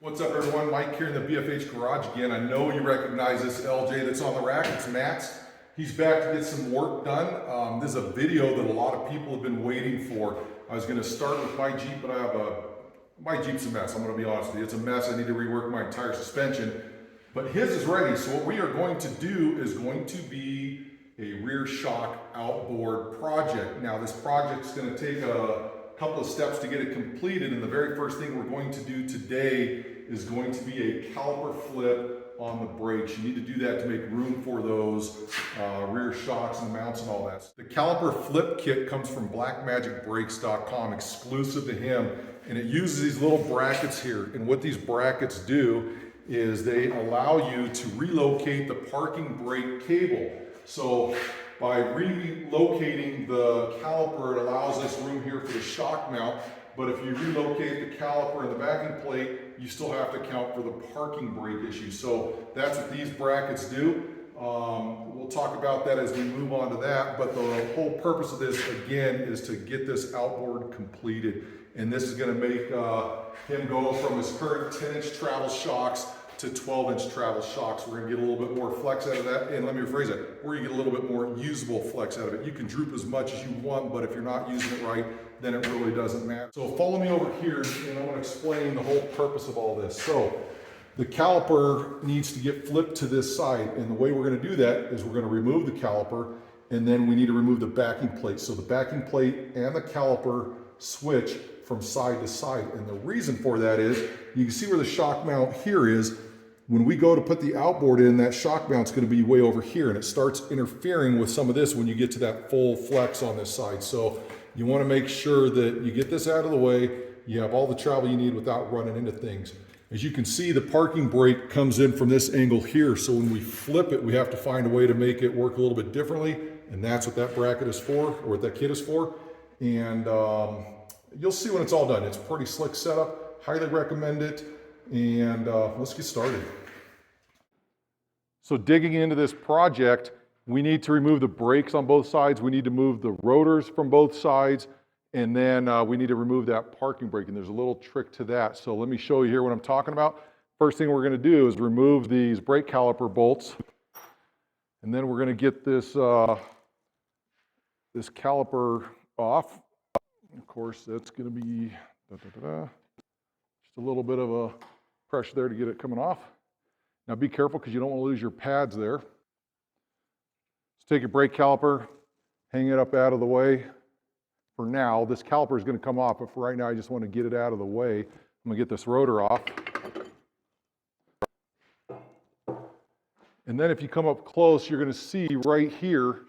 What's up, everyone? Mike here in the BFH garage again. I know you recognize this LJ that's on the rack. It's Matt's. He's back to get some work done. This is a video that a lot of people have been waiting for. I was going to start with my Jeep, but my Jeep's a mess. I'm going to be honest with you. It's a mess. I need to rework my entire suspension. But his is ready. So what we are going to do is going to be a rear shock outboard project. Now this project's going to take a couple of steps to get it completed, and the very first thing we're going to do today is going to be a caliper flip on the brakes. You need to do that to make room for those rear shocks and mounts and all that. The caliper flip kit comes from blackmagicbrakes.com, exclusive to him, and it uses these little brackets here. And what these brackets do is they allow you to relocate the parking brake cable. So by relocating the caliper, it allows us room here for the shock mount. But if you relocate the caliper and the backing plate, you still have to account for the parking brake issue. So that's what these brackets do. We'll talk about that as we move on to that. But the whole purpose of this, again, is to get this outboard completed. And this is going to make him go from his current 10-inch travel shocks to 12-inch travel shocks. We're gonna get a little bit more flex out of that, and let me rephrase that, we're gonna get a little bit more usable flex out of it. You can droop as much as you want, but if you're not using it right, then it really doesn't matter. So follow me over here, and I wanna explain the whole purpose of all this. So the caliper needs to get flipped to this side, and the way we're gonna do that is we're gonna remove the caliper, and then we need to remove the backing plate. So the backing plate and the caliper switch from side to side, and the reason for that is, you can see where the shock mount here is. When we go to put the outboard in, that shock mount's going to be way over here, and it starts interfering with some of this when you get to that full flex on this side. So you want to make sure that you get this out of the way, you have all the travel you need without running into things. As you can see, the parking brake comes in from this angle here, so when we flip it, we have to find a way to make it work a little bit differently, and that's what that bracket is for, or what that kit is for. And you'll see when it's all done. It's a pretty slick setup, highly recommend it, and let's get started. So digging into this project, we need to remove the brakes on both sides. We need to move the rotors from both sides. And then we need to remove that parking brake. And there's a little trick to that. So let me show you here what I'm talking about. First thing we're going to do is remove these brake caliper bolts. And then we're going to get this, this caliper off. Of course, that's going to be just a little bit of a pressure there to get it coming off. Now be careful because you don't want to lose your pads there. Let's take your brake caliper, hang it up out of the way. For now, this caliper is going to come off, but for right now I just want to get it out of the way. I'm going to get this rotor off. And then if you come up close, you're going to see right here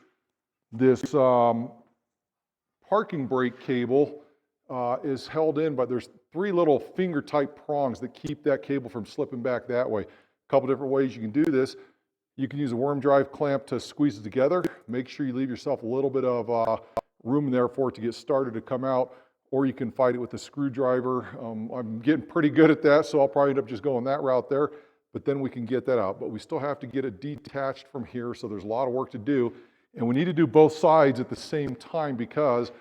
this parking brake cable is held in, but there's three little finger type prongs that keep that cable from slipping back that way. A couple different ways you can do this. You can use a worm drive clamp to squeeze it together. Make sure you leave yourself a little bit of room there for it to get started to come out, or you can fight it with a screwdriver. I'm getting pretty good at that, so I'll probably end up just going that route there, but then we can get that out. But we still have to get it detached from here, so there's a lot of work to do. And we need to do both sides at the same time because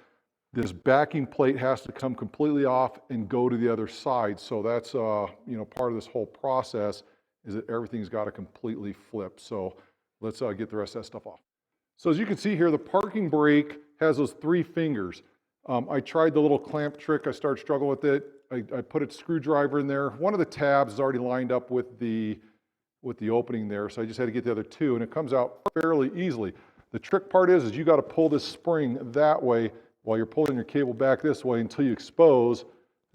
this backing plate has to come completely off and go to the other side. So that's part of this whole process is that everything's got to completely flip. So let's get the rest of that stuff off. So as you can see here, the parking brake has those three fingers. I tried the little clamp trick. I started struggling with it. I put a screwdriver in there. One of the tabs is already lined up with the opening there, so I just had to get the other two, and it comes out fairly easily. The trick part is you got to pull this spring that way while you're pulling your cable back this way until you expose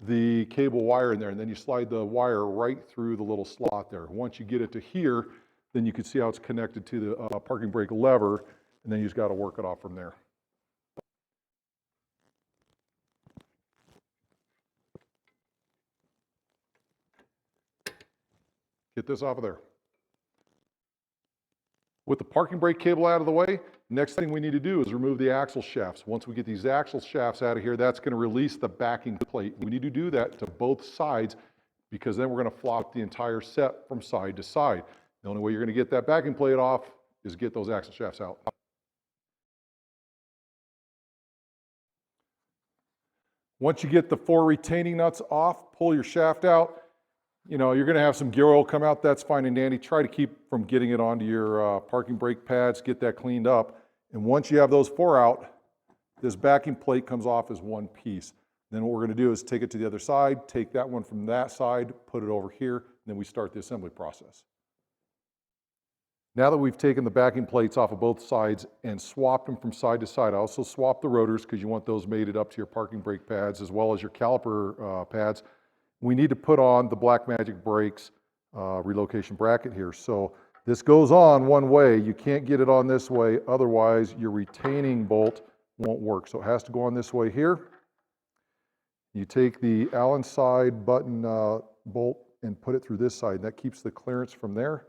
the cable wire in there, and then you slide the wire right through the little slot there. Once you get it to here, then you can see how it's connected to the parking brake lever, and then you just got to work it off from there. Get this off of there. With the parking brake cable out of the way, next thing we need to do is remove the axle shafts. Once we get these axle shafts out of here, that's going to release the backing plate. We need to do that to both sides because then we're going to flop the entire set from side to side. The only way you're going to get that backing plate off is get those axle shafts out. Once you get the 4 retaining nuts off, pull your shaft out. You know, you're going to have some gear oil come out. That's fine and dandy. Try to keep from getting it onto your parking brake pads. Get that cleaned up. And once you have those 4 out, this backing plate comes off as one piece. Then what we're going to do is take it to the other side, take that one from that side, put it over here, and then we start the assembly process. Now that we've taken the backing plates off of both sides and swapped them from side to side, I also swapped the rotors because you want those mated up to your parking brake pads as well as your caliper pads. We need to put on the Blackmagic Brakes relocation bracket here. So this goes on one way. You can't get it on this way, otherwise your retaining bolt won't work. So it has to go on this way here. You take the Allen side button bolt and put it through this side. That keeps the clearance from there.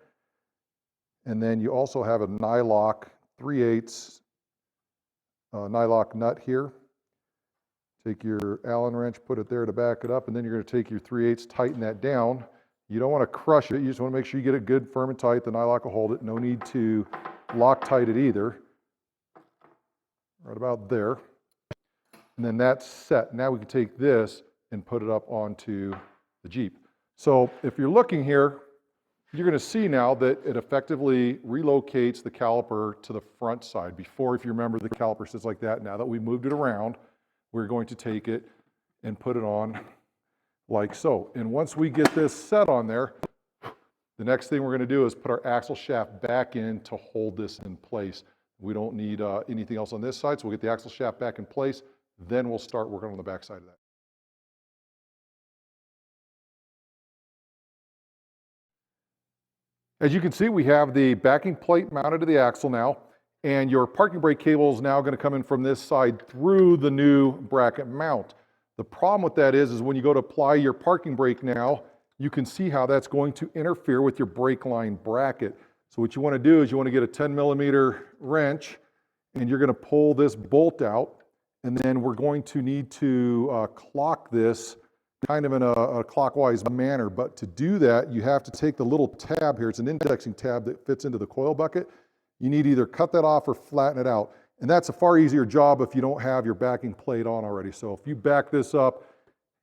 And then you also have a nylock 3/8 nylock nut here. Take your Allen wrench, put it there to back it up, and then you're going to take your 3/8, tighten that down. You don't want to crush it. You just want to make sure you get it good, firm and tight. The nylock will hold it. No need to Loctite it either. Right about there. And then that's set. Now we can take this and put it up onto the Jeep. So if you're looking here, you're going to see now that it effectively relocates the caliper to the front side. Before, if you remember, the caliper sits like that. Now that we moved it around, we're going to take it and put it on like so. And once we get this set on there, the next thing we're going to do is put our axle shaft back in to hold this in place. We don't need anything else on this side, so we'll get the axle shaft back in place. Then we'll start working on the back side of that. As you can see, we have the backing plate mounted to the axle now, and your parking brake cable is now going to come in from this side through the new bracket mount. The problem with that is when you go to apply your parking brake now, you can see how that's going to interfere with your brake line bracket. So what you want to do is you want to get a 10mm wrench, and you're going to pull this bolt out, and then we're going to need to clock this kind of in a clockwise manner. But to do that, you have to take the little tab here. It's an indexing tab that fits into the coil bucket. You need to either cut that off or flatten it out. And that's a far easier job if you don't have your backing plate on already. So if you back this up,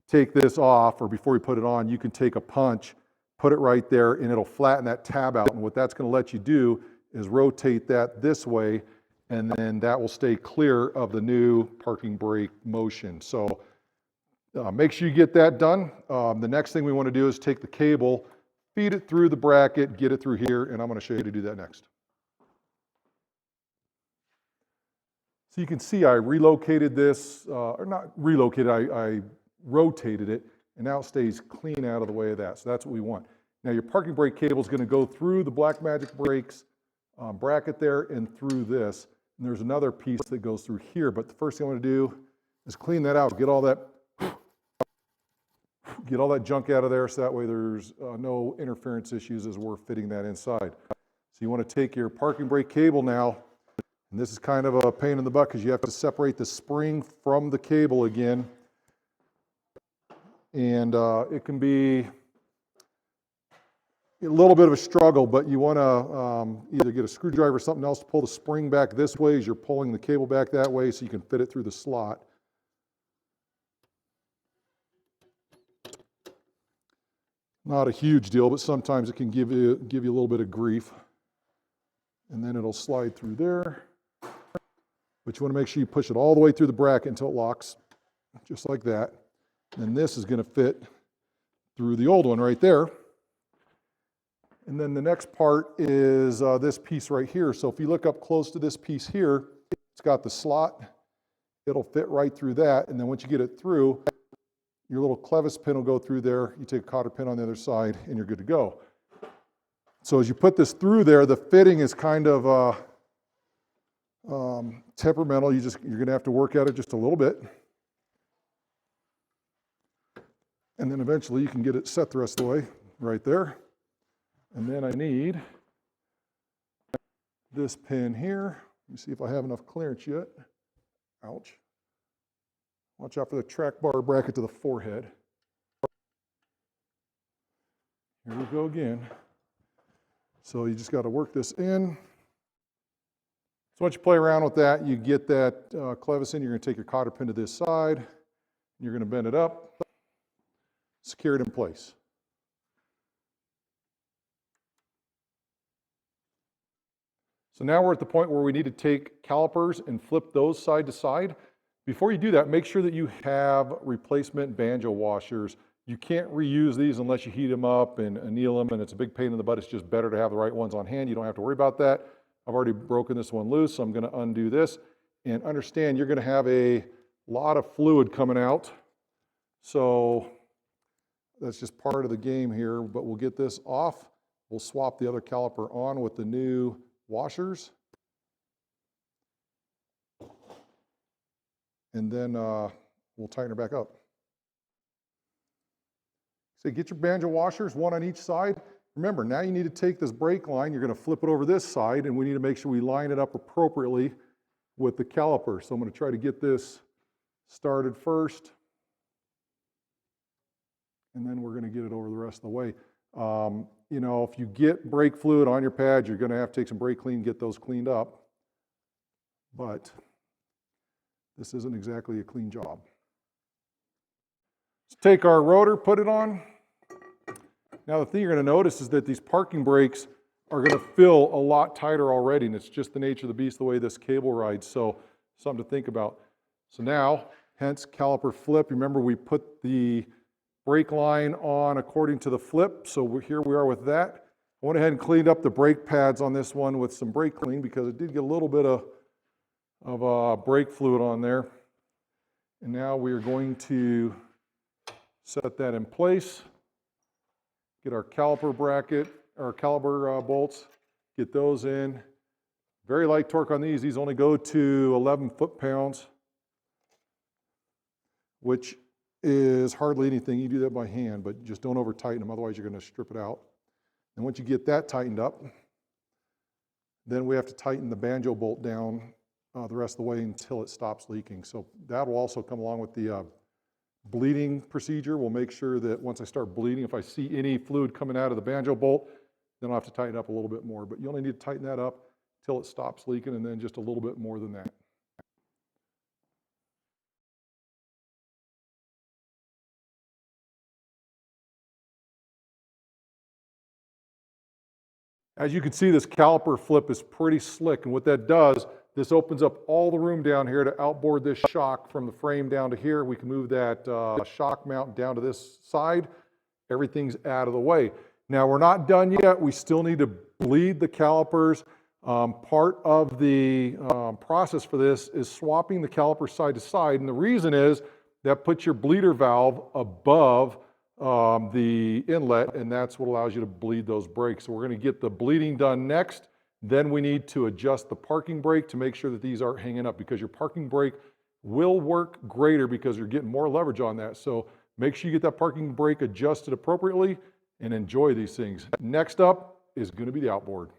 take this off, or before you put it on, you can take a punch, put it right there, and it'll flatten that tab out. And what that's going to let you do is rotate that this way, and then that will stay clear of the new parking brake motion. So make sure you get that done. The next thing we want to do is take the cable, feed it through the bracket, get it through here, and I'm going to show you how to do that next. So you can see I relocated this, or not relocated, I rotated it, and now it stays clean out of the way of that. So that's what we want. Now your parking brake cable is going to go through the Blackmagic Brakes bracket there and through this. And there's another piece that goes through here, but the first thing I want to do is clean that out, get all that junk out of there, so that way there's no interference issues as we're fitting that inside. So you want to take your parking brake cable now, and this is kind of a pain in the butt because you have to separate the spring from the cable again. And it can be a little bit of a struggle, but you want to either get a screwdriver or something else to pull the spring back this way as you're pulling the cable back that way so you can fit it through the slot. Not a huge deal, but sometimes it can give you a little bit of grief. And then it'll slide through there. But you want to make sure you push it all the way through the bracket until it locks, just like that. And this is going to fit through the old one right there. And then the next part is this piece right here. So if you look up close to this piece here, it's got the slot. It'll fit right through that. And then once you get it through, your little clevis pin will go through there. You take a cotter pin on the other side, and you're good to go. So as you put this through there, the fitting is kind of temperamental. You're going to have to work at it just a little bit. And then eventually you can get it set the rest of the way right there. And then I need this pin here. Let me see if I have enough clearance yet. Ouch. Watch out for the track bar bracket to the forehead. Here we go again. So you just got to work this in. So once you play around with that, you get that clevis in. You're going to take your cotter pin to this side. You're going to bend it up, secure it in place. So now we're at the point where we need to take calipers and flip those side to side. Before you do that, make sure that you have replacement banjo washers. You can't reuse these unless you heat them up and anneal them, and it's a big pain in the butt. It's just better to have the right ones on hand. You don't have to worry about that. I've already broken this one loose, so I'm going to undo this. And understand you're going to have a lot of fluid coming out. So that's just part of the game here, but we'll get this off. We'll swap the other caliper on with the new washers. And then we'll tighten her back up. So get your banjo washers, one on each side. Remember, now you need to take this brake line, you're going to flip it over this side, and we need to make sure we line it up appropriately with the caliper. So I'm going to try to get this started first, and then we're going to get it over the rest of the way. You know, if you get brake fluid on your pad, you're going to have to take some brake clean and get those cleaned up. But this isn't exactly a clean job. Let's take our rotor, put it on. Now the thing you're going to notice is that these parking brakes are going to fill a lot tighter already, and it's just the nature of the beast, the way this cable rides, so something to think about. So now, hence caliper flip. Remember, we put the brake line on according to the flip, so here we are with that. I went ahead and cleaned up the brake pads on this one with some brake clean because it did get a little bit of brake fluid on there. And now we are going to set that in place. Get our caliper bracket, our caliper bolts, get those in. Very light torque on these. These only go to 11 foot-pounds, which is hardly anything. You do that by hand, but just don't over tighten them, otherwise you're going to strip it out. And once you get that tightened up, then we have to tighten the banjo bolt down the rest of the way until it stops leaking. So that will also come along with the bleeding procedure. We'll make sure that once I start bleeding, if I see any fluid coming out of the banjo bolt, then I'll have to tighten up a little bit more. But you only need to tighten that up till it stops leaking, and then just a little bit more than that. As you can see, this caliper flip is pretty slick, and what that does, this opens up all the room down here to outboard this shock from the frame down to here. We can move that shock mount down to this side. Everything's out of the way. Now, we're not done yet. We still need to bleed the calipers. Part of the process for this is swapping the caliper side to side, and the reason is that puts your bleeder valve above the inlet, and that's what allows you to bleed those brakes. So we're going to get the bleeding done next. Then we need to adjust the parking brake to make sure that these aren't hanging up, because your parking brake will work greater because you're getting more leverage on that. So make sure you get that parking brake adjusted appropriately and enjoy these things. Next up is going to be the outboard.